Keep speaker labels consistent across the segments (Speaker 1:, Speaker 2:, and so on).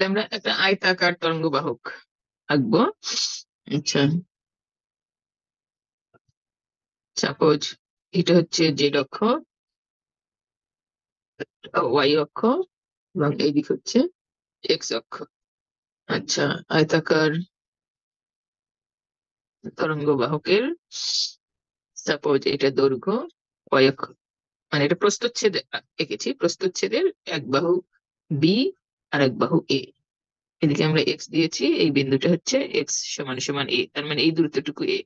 Speaker 1: আমরা একটা আয়তাকার তরঙ্গ বাহক আঁকবো। আচ্ছা, সাপোজ এটা হচ্ছে জেড অক্ষ, ওয়াই অক্ষ, এবং এই দিক হচ্ছে এক্স অক্ষ। আচ্ছা, আয়তাকার তরঙ্গ বাহকের সাপোজ এটা দৈর্ঘ্য ওয়াই অক্ষ, মানে এটা প্রস্থচ্ছেদ এঁকেছি, প্রস্থচ্ছেদের এক বাহু বি আর এক বাহু এ। এদিকে আমরা এক্স দিয়েছি, এই বিন্দুটা হচ্ছে এক্স সমান সমান এ, তার মানে এই দূরত্বটুকু এ।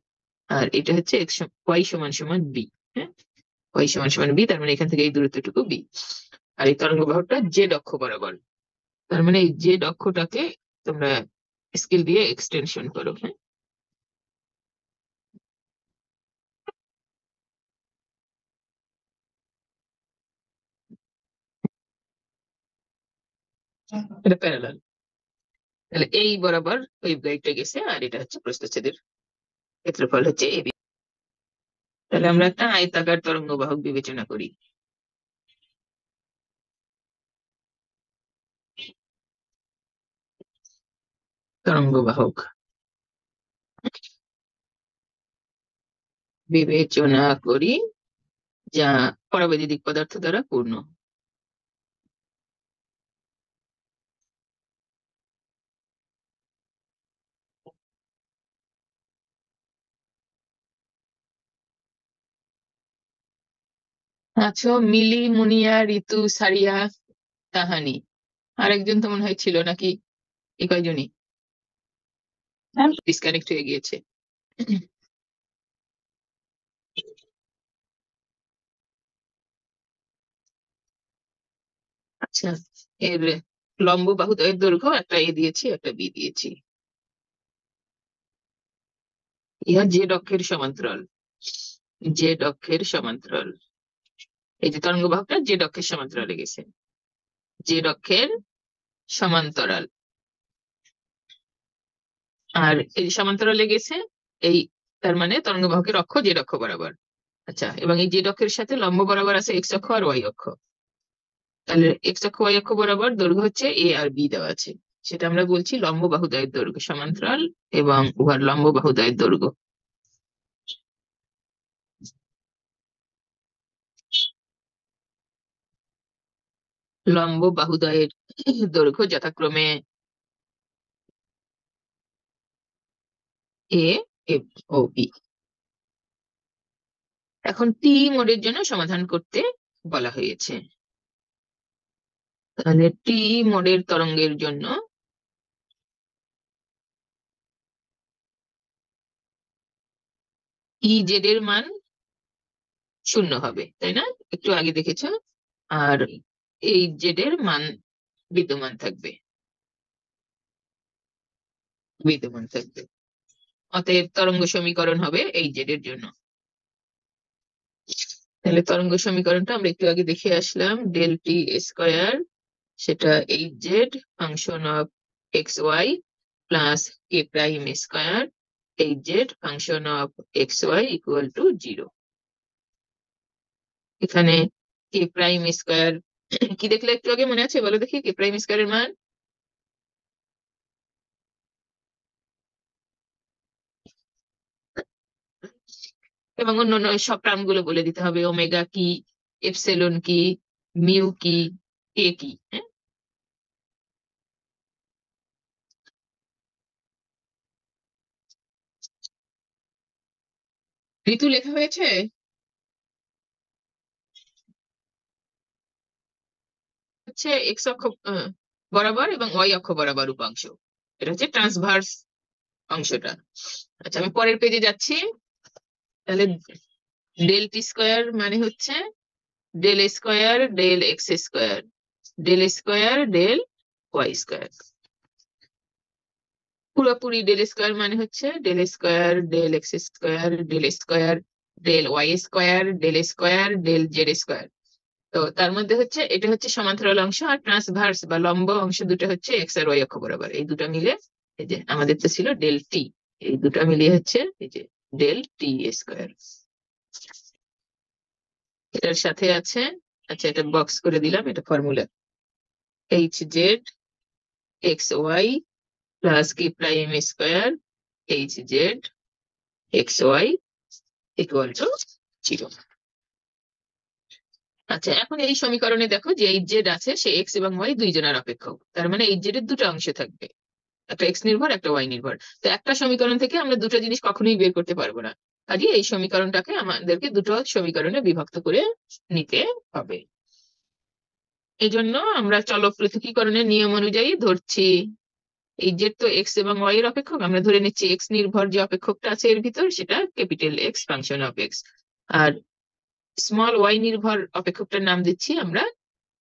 Speaker 1: আর এটা হচ্ছে এক্স ওয়াই সমান সমান বি। হ্যাঁ, ওয়াই সমান সমান বি, তার মানে এখান থেকে এই দূরত্বটুকু বি। আর এই তরঙ্গ বাহুটা জেড অক্ষ বরাবর, তার মানে এই জেড অক্ষটাকে তোমরা স্কেল দিয়ে এক্সটেনশন করো। হ্যাঁ, এটা প্যারালাল। তাহলে এই বরাবর ওই গাইডটা গেছে, আর এটা হচ্ছে প্রস্থচ্ছেদের ক্ষেত্রফল হচ্ছে এবি। তাহলে আমরা একটা আয়তাকার তরঙ্গ বাহক বিবেচনা করি। তরঙ্গ বাহক বিবেচনা করি যা পরাবৈদ্যুতিক পদার্থ দ্বারা পূর্ণ। আচ্ছা, মিলি, মুনিয়া, ঋতু, সারিয়া, তাহানি, আরেকজন তো মনে হয় ছিল নাকি? এই কয়জনই ডিসকানেক্ট হয়ে গিয়েছে। আচ্ছা, এর লম্ব বাহুদ্বয়ের দৈর্ঘ্য একটা এ দিয়েছি, একটা বি দিয়েছি। ইহা জেড অক্ষের সমান্তরাল, জেড অক্ষের সমান্তরাল। এই যে তরঙ্গ বাহকটা জেড অক্ষের সমান্তরালে গেছে, জেড অক্ষের সমান্তরাল। আর এই যে সমান্তরালে গেছে, এই তার মানে তরঙ্গ বাহকের অক্ষ জেড অক্ষ বরাবর। আচ্ছা, এবং এই জেড অক্ষের সাথে লম্ব বরাবর আছে এক্স অক্ষ আর ওয়াই অক্ষ। তাহলে এক্স অক্ষ ওয়াই অক্ষ বরাবর দৈর্ঘ্য হচ্ছে এ আর বি দেওয়া আছে, সেটা আমরা বলছি লম্ব বাহুদ্বয়ের দৈর্ঘ্য, সমান্তরাল এবং উহার লম্ব বাহুদ্বয়ের দৈর্ঘ্য। লম্ব বাহুদ্বয়ের দৈর্ঘ্য যথাক্রমে এ, এফ ও বি। এখন টি মোডের জন্য সমাধান করতে বলা হয়েছে। তাহলে টি মোডের তরঙ্গের জন্য ই জেড এর মান 0 হবে, তাই না? একটু আগে দেখেছ। আর এই জেড এর মান বিদ্যমান থাকবে, বিদ্যমান থাকবে। অতএব তরঙ্গ সমীকরণ হবে এই জেড এর জন্য। তাহলে তরঙ্গ সমীকরণটা আমরা একটু আগে দেখে আসলাম, ডেল টি স্কোয়ার, সেটা H Z function of x y plus k prime square H Z function of x y equal to 0। এখানে কে প্রাইম স্কোয়ার কি দেখলে একটু আগে, মনে আছে? বলো দেখি, কে প্রাইম স্কোয়ারের মান। এবং অন্য সব টার্ম গুলো বলে দিতে হবে, ওমেগা কি, এপসিলন কি, মিউ কি, কে কি। হ্যাঁ, ঋতু লেখা হয়েছে। হচ্ছে এক্স অক্ষ বরাবর এবং ওয়াই অক্ষ বরাবর উপাংশ, এটা হচ্ছে ট্রান্সভার্স অংশটা। আচ্ছা, আমি পরের পেজে যাচ্ছি। তাহলে ডেল টি স্কোয়ার মানে হচ্ছে del square del x square del square del y square. পুরোপুরি ডেল স্কোয়ার মানে হচ্ছে del square del x square del square del y square del square del z square. তো তার মধ্যে হচ্ছে এটা হচ্ছে সমান্তরাল অংশ, আর ট্রান্সভার্স বা লম্ব অংশ দুটো হচ্ছে এক্স আর ওয়াই অক্ষ বরাবর। এই দুটো মিলে এই যে আমাদের তো ছিল ডেল টি, এই দুটো মিলিয়ে হচ্ছে এই যে ডেল টি স্কোয়ার। এটার সাথে আছে, আচ্ছা এটা বক্স করে দিলাম, এটা formula H Z x y plus k prime square H Z x y equal to 0। আচ্ছা, এখন এই সমীকরণে দেখো যে এইচ জেড আছে, সে এক্স এবং ওয়াই দুইজনের অপেক্ষক, তার মানে এইচ জেড এর দুটো অংশ থাকবে, একটা এক্স নির্ভর একটা ওয়াই নির্ভর। তো একটা সমীকরণ থেকে আমরা দুটো জিনিস কখনোই বের করতে পারবো না, কাজে এই সমীকরণটাকে আমাদেরকে দুটো সমীকরণে বিভক্ত করে নিতে হবে। এই জন্য আমরা চলক পৃথকীকরণের নিয়ম অনুযায়ী ধরছি এই জেড তো এক্স এবং ওয়াই এর অপেক্ষক, আমরা ধরে নিচ্ছি এক্স নির্ভর যে অপেক্ষকটা আছে এর ভিতর সেটা capital x function of x, আর স্মল ওয়াই নির্ভর অপেক্ষকটার নাম দিচ্ছি আমরা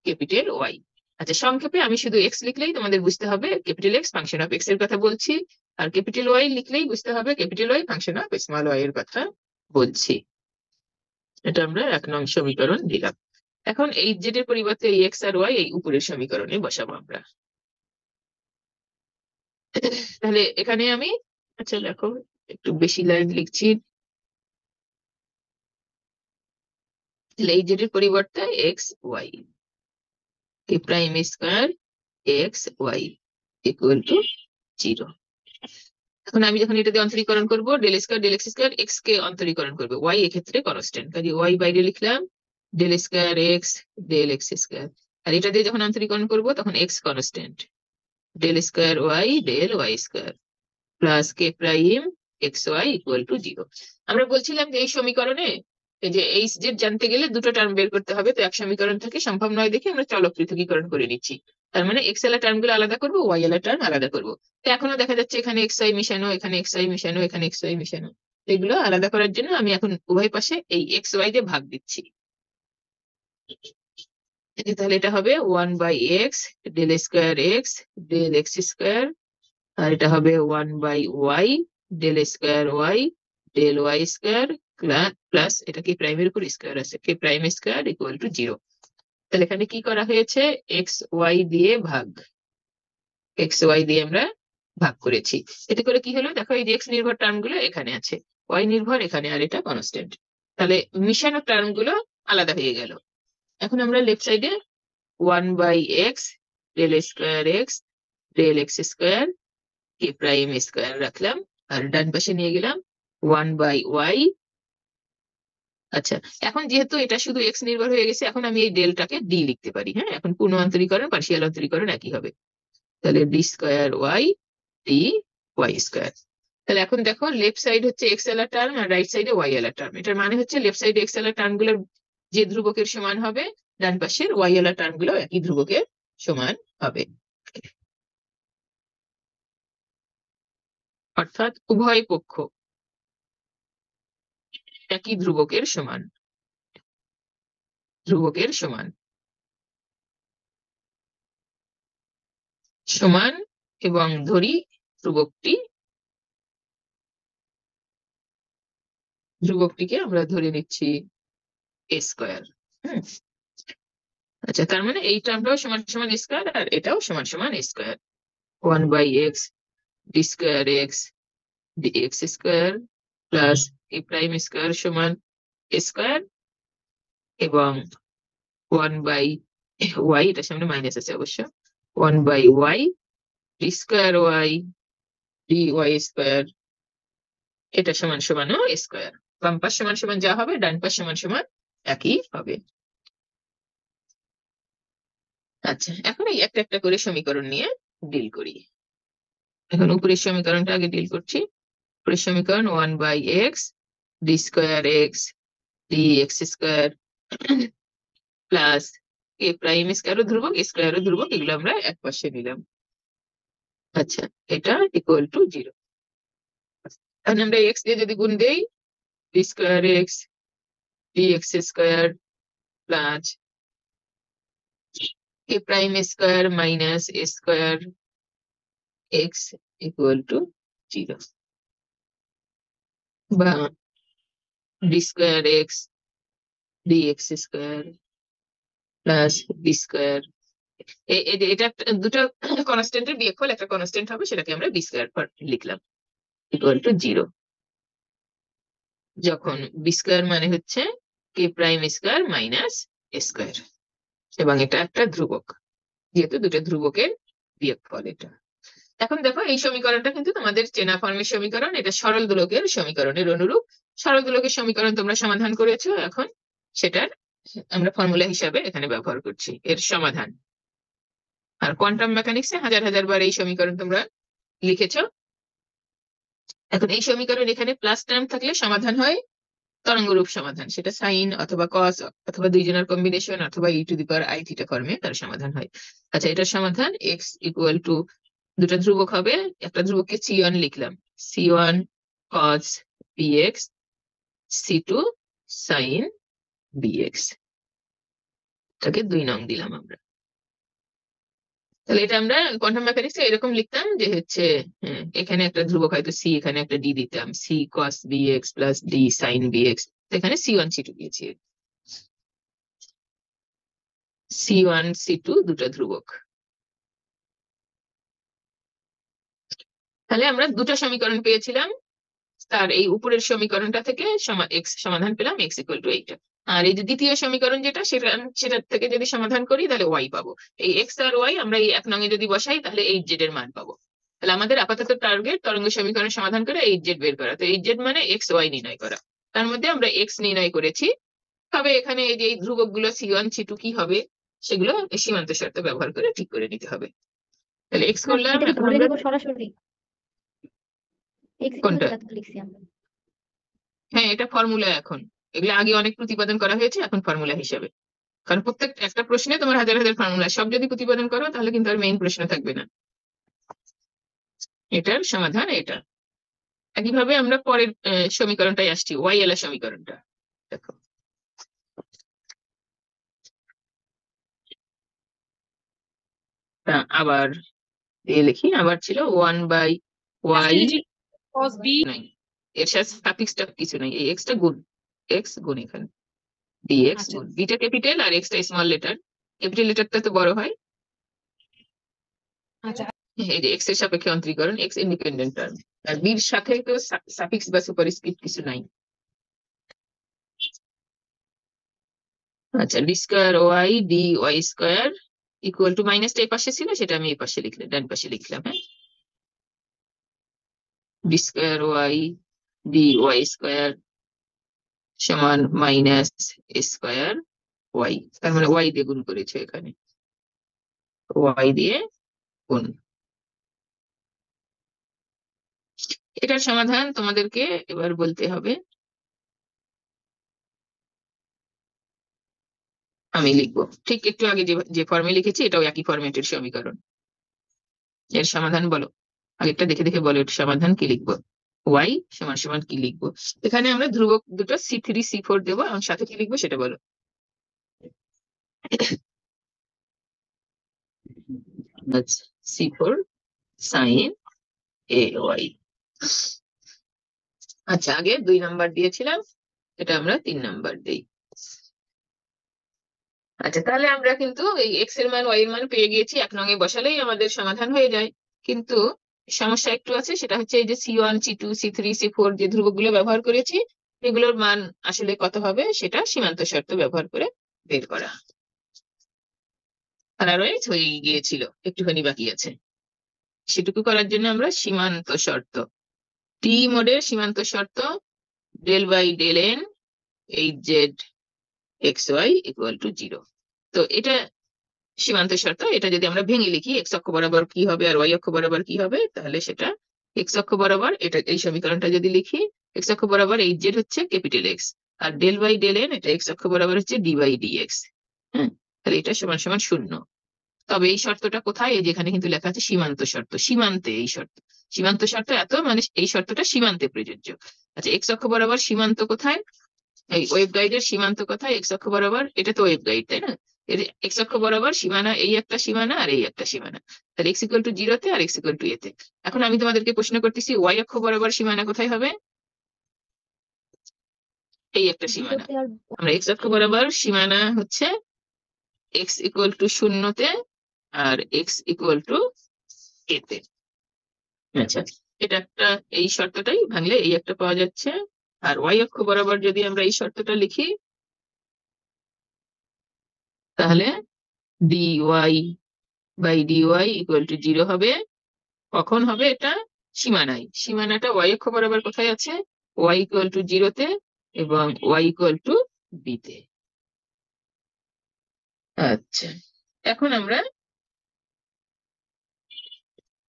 Speaker 1: ক্যাপিটাল ওয়াই। আচ্ছা, সংক্ষেপে আমি শুধু এক্স লিখলেই তোমাদের বুঝতে হবে capital x function of x এর কথা বলছি, আর ক্যাপিটাল ওয়াই লিখলেই বুঝতে হবে capital y function of small y এর কথা বলছি। এটা আমরা 1 নং সমীকরণ দিলাম। এখন এই জেড এর পরিবর্তে এই এক্স আর ওয়াই এই উপরের সমীকরণে বসাবো আমরা। তাহলে এখানে আমি, আচ্ছা দেখো একটু বেশি লাইন লিখছি, তাহলে এই জেড এর পরিবর্তে x y k prime square x y equal to 0। এখন আমি যখন এটা দিয়ে অন্তরীকরণ করবো ডেল এক্স স্কোয়ার এক্স কে অন্তরীকরণ করবে, ওয়াই এক্ষেত্রে কনস্ট্যান্ট, কাজে ওয়াই বাইরে লিখলাম del square x del x square, আর এটা দিয়ে যখন অন্তরীকরণ করবো তখন x constant del square y del y square plus k prime x y equal to 0। আমরা বলছিলাম যে এই সমীকরণে এই যে এইচ জেড জানতে গেলে দুটো টার্ম বের করতে হবে, তো এক সমীকরণ থেকে সম্ভব নয় দেখে আমরা চলক পৃথকীকরণ করে নিচ্ছি, তার মানে এক্স এলা টার্ম গুলো আলাদা করবো, ওয়াই এলা টার্ম আলাদা করবো। তো এখনো দেখা যাচ্ছে এখানে এক্স ওয়াই মিশানো, এখানে এক্স ওয়াই মিশানো, এখানে এক্স ওয়াই মিশানো, এগুলো আলাদা করার জন্য আমি এখন উভয় পাশে এই এক্স ওয়াই দিয়ে ভাগ দিচ্ছি। তাহলে এটা হবে 1/x del square x del x square, আর এটা হবে 1/y del square y del y square plus এটা কি প্রাইমের উপর স্কোয়ার আছে k prime square equal to 0। তাহলে এখানে কি করা হয়েছে, এক্স ওয়াই দিয়ে ভাগ, এক্স ওয়াই দিয়ে আমরা ভাগ করেছি। এতে করে কি হলো দেখো, এই যে এক্স নির্ভর টার্ম গুলো এখানে আছে, ওয়াই নির্ভর এখানে, আর এটা কনস্ট্যান্ট, তাহলে মিশানো টার্ম গুলো আলাদা হয়ে গেল। এখন আমরা লেফট সাইডে 1/x del square x del x square k prime square রাখলাম, আর ডান পাশে নিয়ে গেলাম 1/y। আচ্ছা, এখন যেহেতু এটা শুধু এক্স নির্ভর হয়ে গেছে, এখন আমি এই ডেলটাকে ডি লিখতে পারি, হ্যাঁ এখন পূর্ণ অন্তরীকরণ পার্শিয়াল অন্তরীকরণ একই হবে, তাহলে d square y d y square. তাহলে এখন দেখো লেফট সাইড হচ্ছে এক্স এলা টার্ম আর রাইট সাইডে ওয়াই এলা টার্ম, এটার মানে হচ্ছে লেফট সাইডে এক্স এলা টার্ম গুলোর যে ধ্রুবকের সমান হবে ডান পাশের ওয়াই এলা টার্ম গুলো একই ধ্রুবকের সমান হবে, অর্থাৎ উভয় পক্ষ একই ধ্রুবকের সমান, ধ্রুবকের সমান সমান, এবং ধরি ধ্রুবকটিকে আমরা ধরে নিচ্ছি এ স্কোয়ার। আচ্ছা, তার মানে এই টার্মটাও সমান সমান স্কোয়ার আর এটাও সমান সমান square, 1/x d square x d x square plus a prime square সমান স্কোয়ার, এবং 1/y, এটার সামনে মাইনাস আছে অবশ্য, 1/y d square y d y square, এটা সমান সমানও স্কোয়ার, বাম পাশ সমান সমান যা হবে ডান পাশ সমান সমান একই হবে। আচ্ছা, এখন এই একটা একটা করে সমীকরণ নিয়ে ডিল করি। এখন উপরের সমীকরণটা আগে ডিল করছি। উপরের সমীকরণ 1/x d square x d x square plus k prime স্কোয়ারও ধ্রুবক স্কোয়ারও ধ্রুবক, এগুলো আমরা এক পাশে নিলাম। আচ্ছা, এটা ইকুয়াল টু 0। এখন আমরা এক্স দিয়ে যদি গুণ দেই, d square x d x square plus k prime square minus square x equal to 0, বা d square x d x square plus b square, এটা দুটো কনস্ট্যান্টের বিয়োগফল একটা কনস্ট্যান্ট হবে, সেটাকে আমরা বি স্কোয়ার লিখলাম ইকুয়াল টু 0, যখন বি স্কোয়ার মানে হচ্ছে k prime square minus square, এবং এটা একটা ধ্রুবক, যেহেতু দুটো ধ্রুবকের বিয়োগফল এটা। এখন দেখো এই সমীকরণটা কিন্তু তোমাদের চেনা ফর্মের সমীকরণ, এটা সরল দোলকের সমীকরণের অনুরূপ। সরল দোলকের সমীকরণ তোমরা সমাধান করেছো, এখন সেটার আমরা ফর্মুলা হিসাবে এখানে ব্যবহার করছি এর সমাধান। আর কোয়ান্টাম মেকানিক্সে হাজার হাজার বার এই সমীকরণ তোমরা লিখেছো। এখন এই সমীকরণ এখানে প্লাস টার্ম থাকলে সমাধান হয় তরঙ্গরূপ সমাধান, সেটা সাইন অথবা কস অথবা দুইজনের কম্বিনেশন অথবা e⁻i থিটা ফর্মে তার সমাধান হয়। আচ্ছা, এটার সমাধান x ইকুয়াল টু দুটা ধ্রুবক হবে, একটা ধ্রুবককে c1 লিখলাম, c1 cos bx, c2 sin bx, এটাকে 2 নং দিলাম আমরা। তাহলে এটা আমরা কোয়ান্টাম মেকানিক্সে এরকম লিখতাম যে হচ্ছে এখানে একটা ধ্রুবক হয়তো c, এখানে একটা d দিতাম, c cos bx plus d sin bx, এখানে c1 c2 দিয়েছি, c1 c2 দুটা ধ্রুবক। তাহলে আমরা দুটো সমীকরণ পেয়েছিলাম, তার এই উপরের সমীকরণটা থেকে এক্স সমাধান পেলাম, এক্স ইকুয়াল টু এইটা। আর এই যে দ্বিতীয় সমীকরণ যেটা, সেটার থেকে যদি সমাধান করি তাহলে ওয়াই পাবো। এই এক্স আর ওয়াই আমরা এই 1 নং এ যদি বসাই তাহলে 8z এর মান পাবো। তাহলে আমাদের আপাতত টার্গেট তরঙ্গ সমীকরণ সমাধান করে 8z বের করা। তো 8z মানে এক্স ওয়াই নির্ণয় করা, তার মধ্যে আমরা এক্স নির্ণয় করেছি। তবে এখানে এই যে এই ধ্রুবক গুলো c1 c2 কি হবে সেগুলো সীমান্ত শর্ত ব্যবহার করে ঠিক করে নিতে হবে। তাহলে এক্স করলাম,
Speaker 2: এটা কি
Speaker 1: এখন
Speaker 2: ধরে
Speaker 1: আমরা
Speaker 2: নেব সরাসরি? x
Speaker 1: কোনটা?
Speaker 2: যেটা লিখছি আমরা।
Speaker 1: হ্যাঁ, এটা ফর্মুলা এখন, এগুলো আগে অনেক প্রতিপাদন করা হয়েছে, এখন ফর্মুলা হিসাবে। কারণ প্রত্যেক একটা প্রশ্নে তোমার হাজার হাজার ফর্মুলা, সব যদি প্রতিপাদন করো তাহলে কিন্তু আর মেইন প্রশ্ন থাকবে না। এটার সমাধান এটা। একইভাবে আমরা পরের সমীকরণটাই আসছি, ওয়াই এলা সমীকরণটা দেখো। আবার দিয়ে লিখি, আবার ছিল 1/y
Speaker 3: cos b
Speaker 1: নাই, এর সাথে সাফিক্সটা কিছু নাই, এই এক্সটা গুণ, এক্স গুণ এখানে ডিএক্স
Speaker 3: আচ্ছা
Speaker 1: গুণ, বিটা ক্যাপিটাল আর এক্সটা স্মল লেটার, ক্যাপিটাল লেটারটা তো বড় হয়।
Speaker 3: আচ্ছা
Speaker 1: এই যে এক্স এর সাপেক্ষে অন্তরীকরণ, এক্স ইন্ডিপেন্ডেন্ট টার্ম, আর বির সাথে তো সাফিক্স বা সুপারস্ক্রিপ্ট কিছু নাই। আচ্ছা, d square y d y square equal to, মাইনাসটা এই পাশে ছিল সেটা আমি এই পাশে লিখলাম, ডান পাশে লিখলাম। হ্যাঁ, d square y d y square সমান মাইনাস স্কোয়ার ওয়াই, তার মানে ওয়াই দিয়ে গুণ করেছে এখানে, ওয়াই দিয়ে গুণ। এটার সমাধান তোমাদেরকে এবার বলতে হবে, আমি লিখবো ঠিক একটু আগে যে ফর্মে লিখেছি, এটাও একই ফরম্যাটের সমীকরণ। এর সমাধান বলো, আগেরটা দেখে দেখে বলো এর সমাধান কি লিখবো। ওয়াই সমান সমান কি লিখবো, এখানে আমরা ধ্রুবক দুটো c3 c4 দেবো, এবং সাথে কি লিখবো সেটা বলো। c4 sin a y। আচ্ছা, আগে 2 নাম্বার দিয়েছিলাম, এটা আমরা 3 নাম্বার দিই। আচ্ছা, তাহলে আমরা কিন্তু এই এক্স এর মান ওয়াই এর মান পেয়ে গিয়েছি, 1 নং এ বসালেই আমাদের সমাধান হয়ে যায়। কিন্তু সমস্যা একটু আছে, সেটা হচ্ছে এই যে c1 c2 c3 c4 যে ধ্রুবকগুলো ব্যবহার করেছি, এগুলোর মান আসলে কত হবে সেটা সীমান্ত শর্ত ব্যবহার করে বের করা। পারারয়েজ হয়ে গিয়েছিল, একটুখানি বাকি আছে, সেটুকু করার জন্য আমরা সীমান্ত শর্ত, টি মোডের সীমান্ত শর্ত, del by del n H Z x y equal to 0। তো এটা সীমান্ত শর্ত, এটা যদি আমরা ভেঙে লিখি এক্স অক্ষ বরাবর কি হবে আর ওয়াই অক্ষ বরাবর কি হবে, তাহলে সেটা এক্স অক্ষ বরাবর, এটা এই সমীকরণটা যদি লিখি, এক্স অক্ষ বরাবর এইচ জেড হচ্ছে ক্যাপিটাল এক্স, আর ডেল বাই ডেল এন এটা এক্স অক্ষ বরাবর হচ্ছে ডি বাই ডি এক্স। হ্যাঁ, তাহলে এটা সমান সমান 0। তবে এই শর্তটা কোথায়, এই যেখানে কিন্তু লেখা আছে সীমান্ত শর্ত, সীমান্তে এই শর্ত, সীমান্ত শর্ত এত মানে এই শর্তটা সীমান্তে প্রযোজ্য। আচ্ছা, এক্স অক্ষ বরাবর সীমান্ত কোথায়, এই ওয়েব গাইডের সীমান্ত কোথায়, এক্স অক্ষ বরাবর, এটা তো ওয়েব গাইড তাই না, এর এক্স অক্ষ বরাবর সীমানা এই একটা সীমানা আর এই একটা সীমানা, তাহলে এক্স ইকুয়াল টু 0 তে আর এক্স ইকুয়াল টু এ তে। এখন আমি তোমাদেরকে প্রশ্ন করতেছি, ওয়াই অক্ষ বরাবর সীমানা কোথায় হবে, এই একটা সীমানা। আমরা এক্স অক্ষ বরাবর সীমানা হচ্ছে এক্স ইকুয়াল টু 0 তে আর এক্স ইকুয়াল টু এ তে। আচ্ছা, এটা একটা, এই শর্তটাই ভাঙলে এই একটা পাওয়া যাচ্ছে। আর ওয়াই অক্ষ বরাবর যদি আমরা এই শর্তটা লিখি, তাহলে d y by d y equal to 0 হবে। কখন হবে এটা? সীমানায়। সীমানাটা y অক্ষ বরাবর কোথায় আছে? y ইকুয়াল টু 0-তে এবং y ইকুয়াল টু b-তে। আচ্ছা, এখন আমরা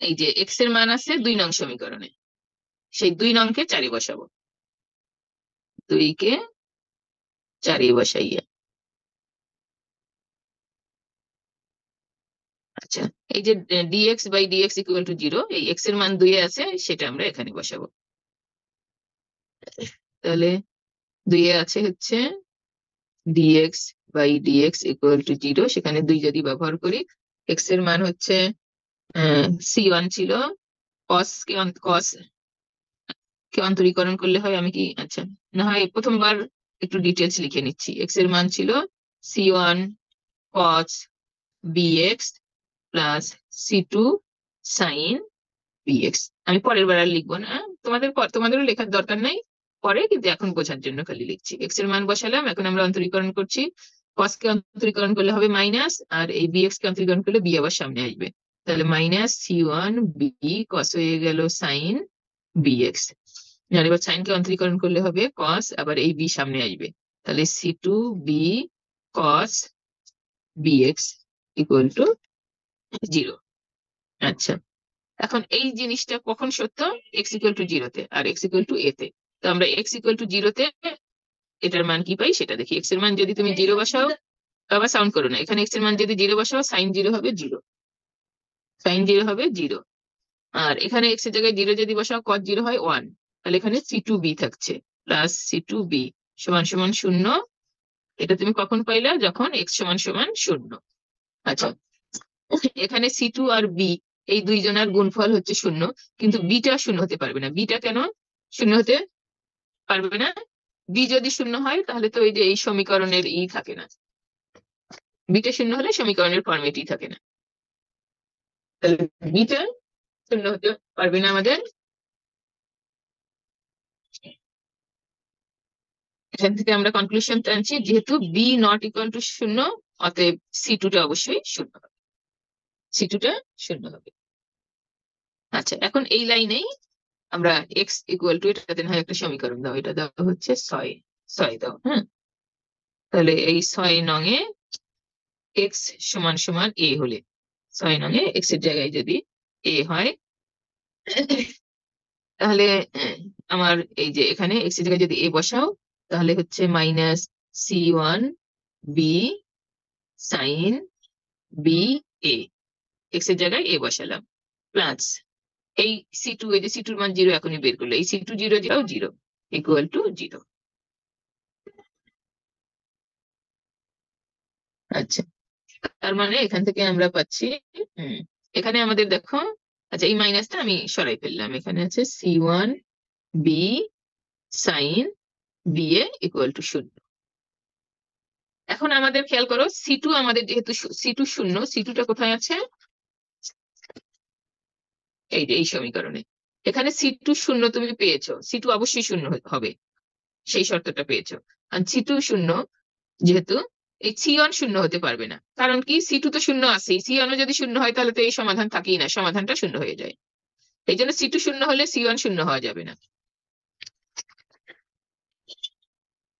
Speaker 1: এই যে x এর মান আছে 2 নং সমীকরণে, সেই 2 নংকে 4-এ বসাবো। 2-কে 4-এ বসাইয়া, আচ্ছা, এই যে dx by dx equal to 0, এই x এর মান 2-এ আছে, সেটা আমরা এখানে বসাবো। তাহলে 2-এ আছে হচ্ছে dx by dx equal to 0, সেখানে 2 যদি ব্যবহার করি, x এর মান হচ্ছে c1 ছিল, cos কে অন্তরীকরণ করলে হয়, আমি কি, আচ্ছা, না হয় প্রথমবার একটু ডিটেলস লিখে নিচ্ছি। x এর মান ছিল c1 cos bx plus c2 sin bx। আমি পরের বার আর লিখবো না, তোমাদেরও লেখার দরকার নাই পরে, কিন্তু এখন বোঝার জন্য খালি লিখছি। x এর মান বসালাম, এখন আমরা অন্তরীকরণ করছি। cos কে অন্তরীকরণ করলে হবে মাইনাস, আর এই bx কে অন্তরীকরণ করলে b আবার সামনে আসবে, তাহলে মাইনাস c1 b cos হয়ে গেল sin bx। আর এবার সাইন কে অন্তরীকরণ করলে হবে cos, আবার এই b সামনে আসবে, তাহলে c2 b cos bx equal to 0। আচ্ছা, এখন এই জিনিসটা কখন সত্য? x ইকুয়াল টু 0-তে আর x ইকুয়াল টু a-তে। তো আমরা x ইকুয়াল টু 0-তে এটার মান কি পাই সেটা দেখি। x এর মান যদি তুমি 0 বসাও, আবার সাউন্ড করো না, এখানে x এর মান যদি 0 বসাও, সাইন 0 হবে 0, সাইন 0 হবে 0। আর এখানে x এর জায়গায় 0 যদি বসাও, cos 0 হয় 1, তাহলে এখানে c2b থাকছে, প্লাস c2b সমান সমান 0। এটা তুমি কখন পাইলা? যখন x সমান সমান 0। আচ্ছা, এখানে c2 আর b এই দুইজনের গুণফল হচ্ছে 0, কিন্তু বিটা 0 হতে পারবে না। বিটা কেন 0 হতে পারবে না? বি যদি 0 হয়, তাহলে তো এই যে এই সমীকরণের থাকে না, বিটা 0 হলে সমীকরণের ফরম্যাটই থাকে না, তাহলে বিটা 0 হতে পারবে না আমাদের। এখান থেকে আমরা কনক্লুশন টানছি, যেহেতু বি নট ইকুয়াল টু 0, অতএব c2টা অবশ্যই 0 হবে, c2টা 0 হবে। আচ্ছা, এখন এই লাইনেই আমরা x ইকুয়াল টু, এটাতে না একটা সমীকরণ দাও, এটা দেওয়া হচ্ছে 6 দাও, হ্যাঁ, তাহলে এই 6 নং এ x সমান সমান a হলে, 6 নং এ x এর জায়গায় যদি a হয়, তাহলে আমার এই যে এখানে x এর জায়গায় যদি a বসাও, তাহলে হচ্ছে minus c1 b sin b a, x এর জায়গায় a বসালাম, প্লাস এই c2, এই যে c2 এর মান 0 এখনই বের করলো, এই c2 0 0 ইকুয়াল টু 0। আচ্ছা, তার মানে এখান থেকে আমরা পাচ্ছি, এখানে আমাদের দেখো, আচ্ছা, এই মাইনাসটা আমি সরাই ফেললাম, এখানে আছে c1 b sin ba equal to 0। এখন আমাদের খেয়াল করো, c2 আমাদের যেহেতু c2 0, c2টা কোথায় আছে? এই যে এই সমীকরণে। এখানে c2 0 তুমি পেয়েছো, c2 অবশ্যই 0 হবে, সেই শর্তটা পেয়েছো। আর c2 0 যেহেতু, এই c1 0 হতে পারবে না, কারণ কি, c2 তো 0 আছেই, c1 যদি 0 হয় তাহলে তো এই সমাধান থাকেই না, সমাধানটা 0 হয়ে যায়। এই জন্য c2 0 হলে c1 0 হওয়া যাবে না।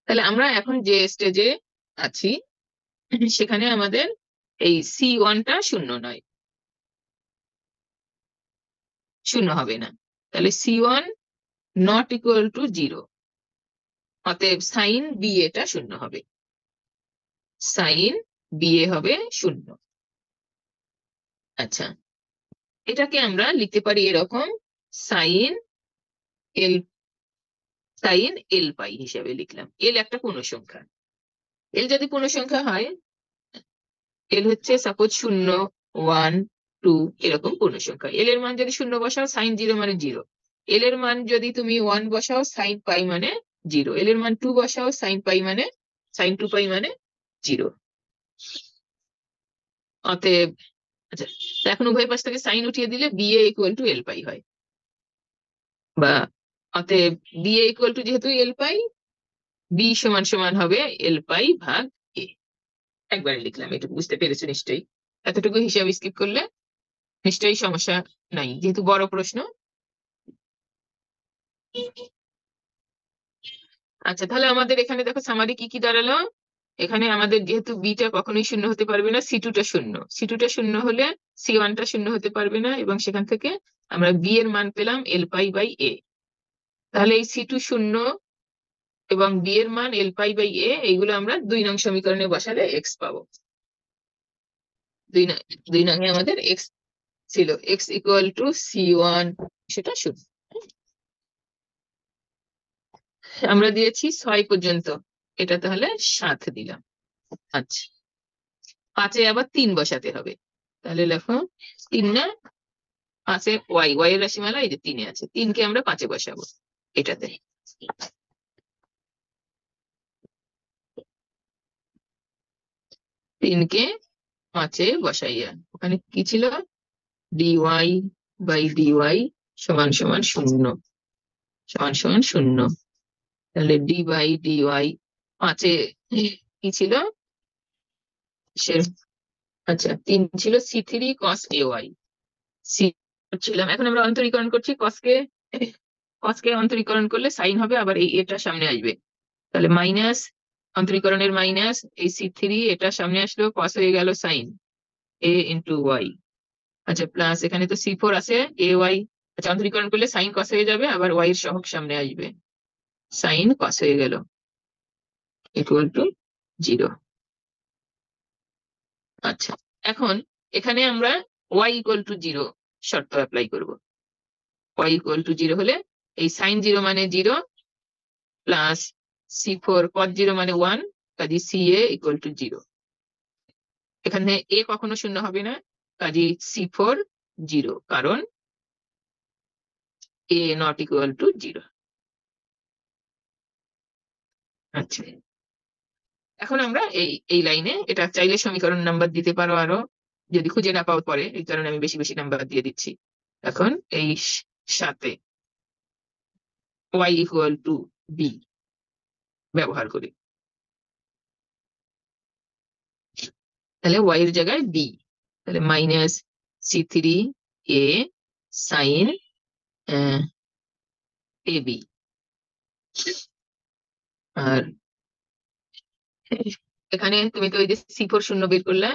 Speaker 1: তাহলে আমরা এখন যে স্টেজে আছি, সেখানে আমাদের এই c1টা 0 নয়, 0 হবে না, তাহলে c1 নট ইকুয়াল টু 0, অতএব সাইন বি এটা 0 হবে, সাইন বি এ হবে 0। আচ্ছা, এটাকে আমরা লিখতে পারি এরকম, সাইন এল, সাইন এল পাই হিসেবে লিখলাম। এল একটা পূর্ণ সংখ্যা, এল যদি পূর্ণ সংখ্যা হয়, এল হচ্ছে সাপোজ 0 1 2 এরকম পূর্ণ সংখ্যা, এল এর মান যদি 0 বসাও, সাইন 0 মানে 0, এল এর মান যদি তুমি 1 বসাও, সাইন পাই মানে 0, এল এর মান 2 বসাও, সাইন পাই মানে, সাইন 2 পাই মানে 0। অতএব, আচ্ছা, এখন উভয় পাশ থেকে সাইন উঠিয়ে দিলে B A equal to l পাই হয়, বা অতএব বি এ ইকুয়াল টু, যেহেতু এল পাই, বি সমান সমান হবে এল পাই ভাগ এ। একবারে লিখলাম, এটা বুঝতে পেরেছো নিশ্চয়ই। এতটুকু হিসাব স্কিপ করলে নিশ্চয়ই সমস্যা নাই, যেহেতু বড় প্রশ্ন। আচ্ছা, তাহলে আমাদের এখানে দেখো সামারি কি কি দাঁড়ালো। এখানে আমাদের যেহেতু বিটা কখনোই শূন্য হতে পারবে না, সি2টা শূন্য, সি2টা শূন্য হলে সি1টা শূন্য হতে পারবে না, এবং সেখান থেকে আমরা বি এর মান পেলাম এল পাই বাই এ। তাহলে এই সি2 শূন্য এবং বি এর মান এল পাই বাই এ, এইগুলো আমরা 2 নং সমীকরণে বসালে এক্স পাবো। দুই নং, 2 নং-এ আমাদের এক্স ছিল, এক্স ইকুয়াল টু সি1, সেটা শূন্য। আমরা দিয়েছি 6 পর্যন্ত, এটা তাহলে 7 দিলাম। আচ্ছা, 5-এ আবার 3 বসাতে হবে। তাহলে লেখো 3 না, 5-এ ওয়াই, ওয়াই এর রাশিমালা এই যে 3-এ আছে, 3-কে আমরা 5-এ বসাবো এটাতে। 3-কে 5-এ বসাইয়া ওখানে কি ছিল, ডিওয়াই বাই ডিওয়াই সমান সমান শূন্য, সমান সমান শূন্য। তাহলে ডি বাই ডিওয়াই 5-এ কি ছিল সে, আচ্ছা 3 ছিল সি3 কস এ ওয়াই, সি ছিলাম। এখন আমরা অন্তরীকরণ করছি, কসকে, কসকে অন্তরীকরণ করলে সাইন হবে, আবার এই এটা সামনে আসবে, তাহলে মাইনাস, অন্তরীকরণের মাইনাস, এই সি3 এটা সামনে আসলো, কস হয়ে গেল সাইন এ ইন্টু ওয়াই। আচ্ছা, প্লাস এখানে তো সি4 আছে এ ওয়াই, আচ্ছা অন্তরীকরণ করলে সাইন কস হয়ে যাবে, আবার ওয়াই এর সহগ সামনে আসবে, সাইন কস হয়ে গেল, ইকুয়াল টু 0। আচ্ছা, এখন এখানে আমরা ওয়াই ইকুয়াল টু 0 শর্ত অ্যাপ্লাই করব। ওয়াই ইকুয়াল টু 0 হলে এই সাইন 0 মানে 0, প্লাস সি4 কস 0 মানে 1, কাজে সি এ ইকুয়াল টু 0। এখানে এ কখনো শূন্য হবে না, কাজে সি4 0, কারণ এ নট ইকুয়াল টু 0। আচ্ছা, এখন আমরা এই এই লাইনে এটা চাইলে সমীকরণ নাম্বার দিতে পারো আরো, যদি খুঁজে না পাও পরে, এই কারণে আমি বেশি বেশি নাম্বার দিয়ে দিচ্ছি। এখন এই সাথে ওয়াই ইকুয়াল টু বি ব্যবহার করি, তাহলে ওয়াই এর জায়গায় বি, তাহলে minus C3 A sign a B. আর এখানে তুমি তো ওই যে সি4 শূন্য বের করলে,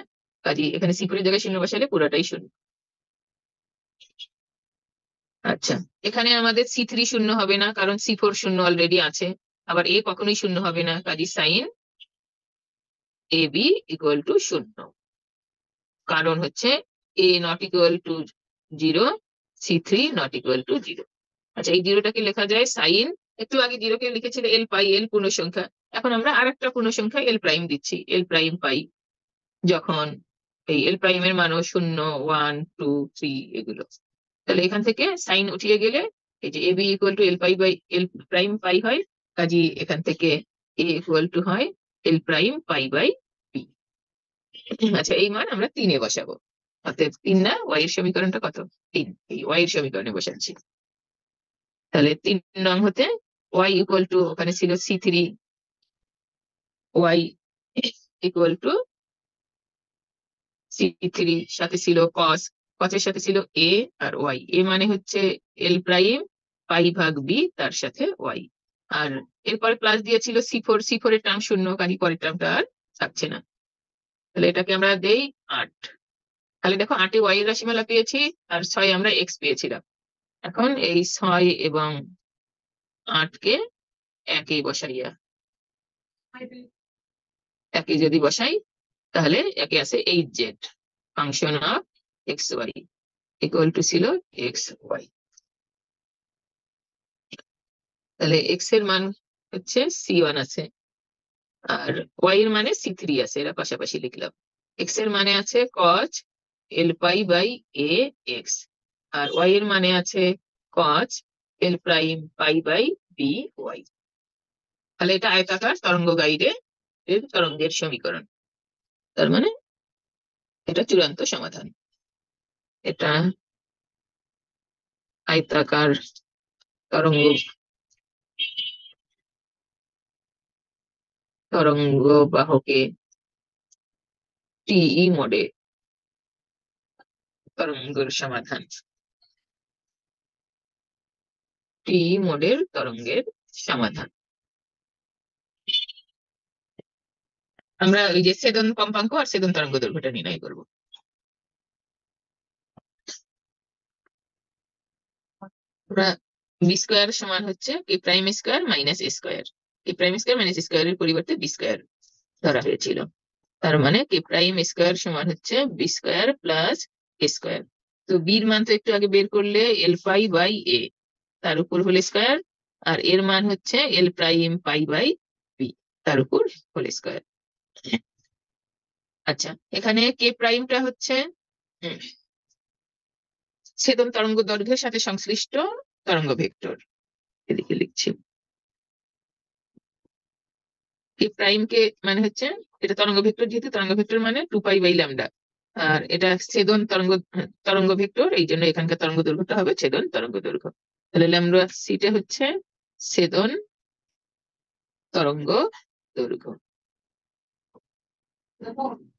Speaker 1: কাজে এখানে সি4 এর জায়গায় শূন্য বসালে পুরোটাই শূন্য। আচ্ছা, এখানে আমাদের সি3 শূন্য হবে না, কারণ সি4 শূন্য অলরেডি আছে, আবার এ কখনোই শূন্য হবে না, কাজে sine a b equal to শূন্য, কারণ হচ্ছে এ নট ইকুয়াল টু 0, সি3 নট ইকুয়াল টু 0। আচ্ছা, এই 0টাকে লেখা যায় সাইন, একটু আগে 0-কে লিখেছিল এল পাই, এল পূর্ণ সংখ্যা, এখন আমরা আর একটা পূর্ণ সংখ্যা এল প্রাইম দিচ্ছি, এল প্রাইম পাই, যখন এই এল প্রাইমের মানও 0, 1, 2, 3 এগুলো। তাহলে এখান থেকে সাইন উঠিয়ে গেলে এই যে a b equal to l pi by l prime pi হয়, কাজে এখান থেকে এ ইকুয়াল টু হয় l prime pi by b. আচ্ছা, এই মান আমরা 3-এ বসাবো, অর্থাৎ 3 না, ওয়াই এর সমীকরণটা কত, 3, এই ওয়াই এর সমীকরণে বসাচ্ছি। তাহলে 3 নং হতে ওয়াই ইকুয়াল টু, ওখানে ছিল সি3, ওয়াই ইকুয়াল টু সি3 সাথে ছিল কস, কসের সাথে ছিল এ, আর ওয়াই, এ মানে হচ্ছে এল প্রাইম পাই ভাগ বি, তার সাথে ওয়াই। আর এরপরে প্লাস দিয়েছিল সি4, সি4 এর টার্ম শূন্য, কাজে পরের টার্মটা আর থাকছে না, তাহলে এটাকে আমরা দেই 8। তাহলে দেখো 8-এ ওয়াই এর রাশিমালা পেয়েছি, আর 6 আমরা এক্স পেয়েছিলাম। এখন এই 6 এবং 8-কে একই বসাইয়া, একে যদি বসাই, তাহলে একে আছে H Z, function of x y equal to ছিল এক্স ওয়াই। তাহলে এক্স এর মান হচ্ছে সি1 আছে, আর ওয়াই এর মানে সি3 আছে, এরা পাশাপাশি লিখলাম। এক্স এর মানে আছে cos l pi by a x, আর ওয়াই এর মানে আছে cos l prime pi by b y. তাহলে এটা আয়তাকার তরঙ্গ গাইডে এর তরঙ্গের সমীকরণ, তার মানে এটা চূড়ান্ত সমাধান। এটা আয়তাকার তরঙ্গ, তরঙ্গ বাহকে টিই মোডে তরঙ্গের সমাধান, টি মোডের তরঙ্গের সমাধান। আমরা ওই যে ছেদন কম্পাঙ্ক আর ছেদন তরঙ্গ দৈর্ঘ্যটা নির্ণয় করবো। আমরা বি স্কোয়ার সমান হচ্ছে কে প্রাইম স্কোয়ার মাইনাস এ square, k prime square minus স্কোয়ারের পরিবর্তে বি স্কোয়ার ধরা হয়েছিল। তার মানে কে প্রাইম স্কোয়ার সমান হচ্ছে বি স্কোয়ার প্লাস এ স্কোয়ার। তো বির মান তো একটু আগে বের করলে এল পাই বাই এ, তার উপর হোল স্কোয়ার, আর এর মান হচ্ছে এল প্রাইম পাই বাই বি, তার উপর হোল স্কোয়ার। আচ্ছা, এখানে কে প্রাইমটা হচ্ছে ছেদন তরঙ্গ দৈর্ঘ্যের সাথে সংশ্লিষ্ট তরঙ্গ ভেক্টর, এদিকে লিখছি। কে প্রাইম কে মানে হচ্ছে এটা তরঙ্গ ভেক্টর, যেহেতু তরঙ্গ ভেক্টর মানে 2 পাই বাই ল্যামডা, আর এটা ছেদন তরঙ্গ তরঙ্গ ভেক্টর, এই জন্য এখানকার তরঙ্গ দৈর্ঘ্যটা হবে ছেদন তরঙ্গ দৈর্ঘ্য। তাহলে ল্যামডা সিটা হচ্ছে ছেদন তরঙ্গ দৈর্ঘ্য।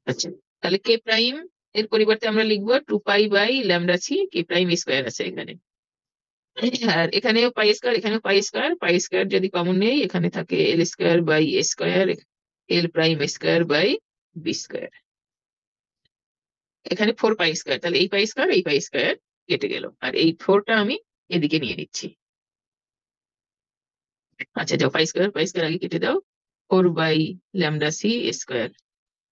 Speaker 1: আচ্ছা, তাহলে কে প্রাইম এর পরিবর্তে আমরা লিখবো 2 pi by lambda c, k prime square আছে এখানে, আর এখানেও পাই স্কোয়ার, এখানেও পাই স্কোয়ার, পাই স্কোয়ার যদি কমন নেই এখানে থাকে l square by a square, l prime square by b square. এখানে 4 পাই স্কোয়ার, তাহলে এই পাই স্কোয়ার এই পাই স্কোয়ার কেটে গেল, আর এই 4টা আমি এদিকে নিয়ে নিচ্ছি। আচ্ছা, যাও পাই স্কোয়ার আগে কেটে দাও। 4 বাই ল্যামডা সি স্কোয়ার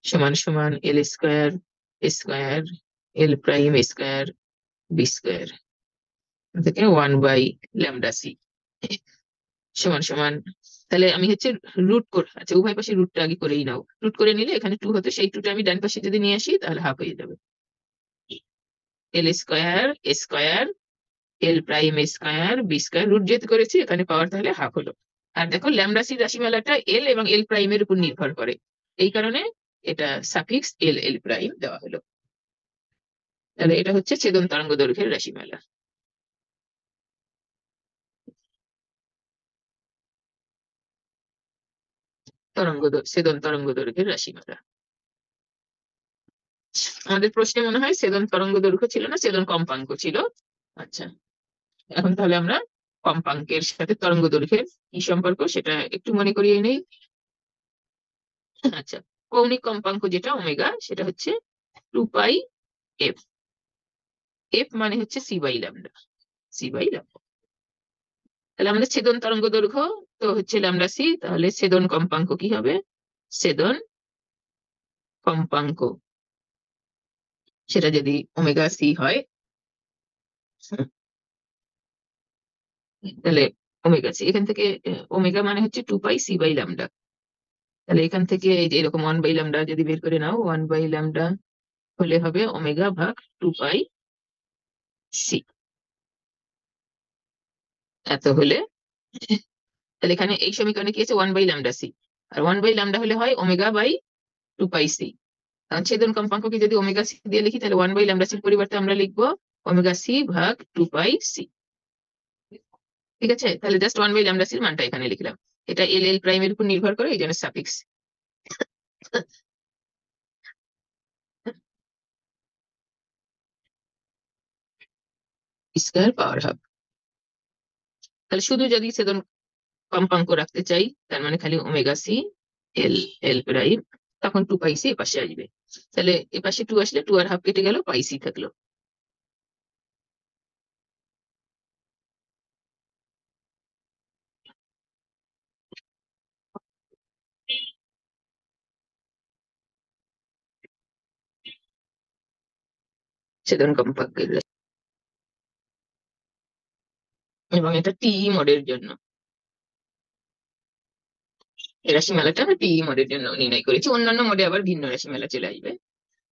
Speaker 1: সমান সমান এল square square l prime square b square থেকে 1 বাই ল্যামডা সি সমান সমান, তাহলে আমি হচ্ছে রুট করে, আচ্ছা উভয় পাশে রুটটা আগে করেই নাও, রুট করে নিলে এখানে 2 হতো, সেই 2টা আমি ডান পাশে যদি নিয়ে আসি তাহলে হাফ হয়ে যাবে। L square square l prime square b square, root যেহেতু করেছি এখানে পাওয়ার তাহলে হাফ হলো। আর দেখো ল্যামডা সি রাশিমালাটা এল এবং এল প্রাইমের উপর নির্ভর করে, এই কারণে এটা সাফিক্স এল এল প্রাইম দেওয়া হলো। তাহলে এটা হচ্ছে ছেদন তরঙ্গ দৈর্ঘ্যের রাশিমালা। ছেদন তরঙ্গ দৈর্ঘ্যের রাশিমালা। আমাদের প্রশ্নে মনে হয় ছেদন তরঙ্গ দৈর্ঘ্য ছিল না, ছেদন কম্পাঙ্ক ছিল। আচ্ছা, এখন তাহলে আমরা কম্পাঙ্কের সাথে তরঙ্গ দৈর্ঘ্যের কি সম্পর্ক সেটা একটু মনে করিয়ে নেই। আচ্ছা, কৌণিক কম্পাঙ্ক যেটা ওমেগা সেটা হচ্ছে 2 পাই এফ, এফ মানে হচ্ছে c by lambda, c by lambda. তাহলে আমাদের ছেদন তরঙ্গ দৈর্ঘ্য তো হচ্ছে ল্যামডা সি, তাহলে ছেদন কম্পাঙ্ক কি হবে? ছেদন কম্পাঙ্ক সেটা যদি ওমেগা সি হয়, তাহলে ওমেগা সি এখান থেকে, ওমেগা মানে হচ্ছে 2 পাই সি বাই ল্যামডা, তাহলে এখান থেকে এই যে এরকম 1 বাই ল্যামডা যদি বের করে নাও, 1 বাই ল্যামডা হলে হবে ওমেগা ভাগ 2 পাই সি, এত হলে, তাহলে এখানে এই সমীকরণে কি আছে 1 বাই ল্যামডা সি, আর 1 বাই ল্যামডা হলে হয় ওমেগা বাই 2 পাই সি। ছেদন কম্পাঙ্ককে যদি ওমেগা সি দিয়ে লিখি তাহলে 1 বাই ল্যামডা সির পরিবর্তে আমরা লিখবো ওমেগা সি ভাগ 2 পাই সি। ঠিক আছে, তাহলে জাস্ট 1 বাই ল্যামডা সির মানটা এখানে লিখলাম, এটা এল এল প্রাইমের উপর নির্ভর করে এই জন্য সাফিক্স স্কোয়ার পাওয়ার হাফ। তাহলে শুধু যদি ছেদন কম্পাঙ্ক রাখতে চাই তার মানে খালি ওমেগা সি এল এল প্রাইম, তখন 2 পাই সি এপাশে আসবে, তাহলে এপাশে 2 আসলে 2 আর হাফ কেটে গেল, পাই সি থাকলো। ছেদন কম্পাঙ্কের, এবং এটা টিই মোডের জন্য, এই রাশিমালাটা আমরা টিই মোডের জন্য নির্ণয় করেছি, অন্যান্য মোডে আবার ভিন্ন রাশিমালা চলে আসবে।